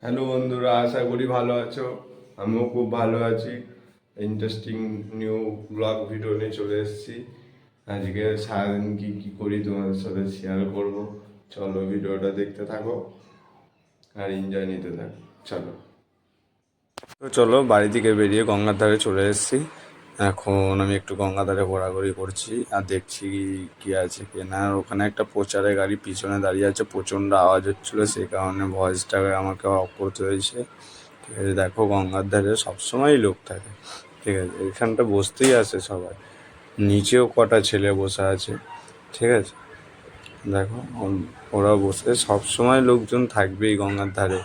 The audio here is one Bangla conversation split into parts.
হ্যালো বন্ধুরা, আশা করি ভালো আছো। আমিও খুব ভালো আছি। ইন্টারেস্টিং নিউ ব্লগ ভিডিও নিয়ে চলে এসেছি। আজকে সারাদিন কি কি করি তোমাদের সাথে শেয়ার করব। চলো ভিডিওটা দেখতে থাকো আর এনজয় নিতে থাকো। চলো বাড়ি থেকে বেরিয়ে গঙ্গার ধারে চলে এসেছি। এখন আমি একটু গঙ্গার ধারে ঘোরাঘুরি করছি আর দেখছি কি আছে কি না। ওখানে একটা প্রচারের গাড়ি পিছনে দাঁড়িয়ে আছে, প্রচণ্ড আওয়াজ হচ্ছিলো, সেই কারণে ভয়েসটা আমাকে অফ করতে হয়েছে। ঠিক আছে, দেখো গঙ্গার ধারে সবসময়ই লোক থাকে। ঠিক আছে, এখানটা বসতেই আসে সবাই, নিচেও কটা ছেলে বসে আছে। ঠিক আছে, দেখো ওরা বসে, সবসময় লোকজন থাকবেই গঙ্গার ধারে।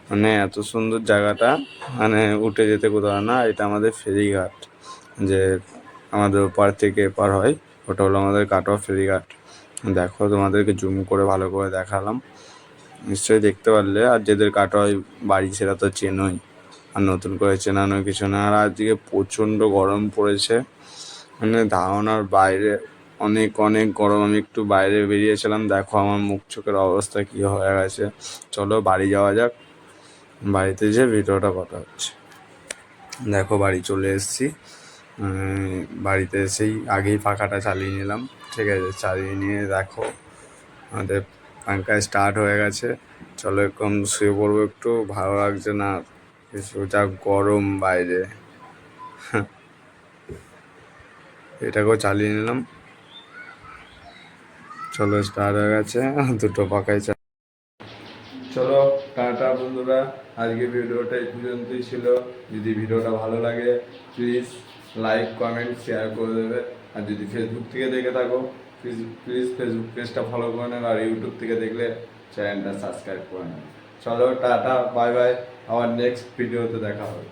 মানে এত সুন্দর জায়গাটা, মানে উঠে যেতে কোথাও না। এটা আমাদের ফেরিঘাট, যে আমাদের ওপার থেকে এপার হয়, ওটা হলো আমাদের কাটোয়া ফেরিঘাট। দেখো তোমাদেরকে জুম করে ভালো করে দেখালাম, নিশ্চয়ই দেখতে পারলে। আর যাদের কাটোয়ায় বাড়ি সেটা তো চেনোই, আর নতুন করে চেনানো কিছু না। আর আজকে প্রচণ্ড গরম পড়েছে, মানে ধারণার বাইরে, অনেক অনেক গরম। আমি একটু বাইরে বেরিয়েছিলাম, দেখো আমার মুখ চোখের অবস্থা কী হয়ে গেছে। চলো বাড়ি যাওয়া যাক, বাড়িতে যেয়ে ভিডিওটা কথা হচ্ছে। দেখো বাড়ি চলে এসেছি। বাড়িতে এসেই আগেই পাখাটা চালিয়ে নিলাম। ঠিক আছে, চালিয়ে নিয়ে দেখো আমাদের পাঙ্খা স্টার্ট হয়ে গেছে। চলো এখন শুয়ে পড়বো, একটু ভালো লাগছে না, যা গরম বাইরে। এটাকেও চালিয়ে নিলাম। চলো স্টার্ট হয়ে গেছে, দুটো পাখায়। চলো টাটা বন্ধুরা, আজকে ভিডিওটা এই পর্যন্তই ছিল। যদি ভিডিওটা ভালো লাগে প্লিজ লাইক কমেন্ট শেয়ার করে দেবে। আর যদি ফেসবুক থেকে দেখে থাকো প্লিজ ফেসবুক পেজটা ফলো করে নেবে, আর ইউটিউব থেকে দেখলে চ্যানেলটা সাবস্ক্রাইব করে নেবে। চলো টাটা, বাই বাই, আবার নেক্সট ভিডিওতে দেখা হবে।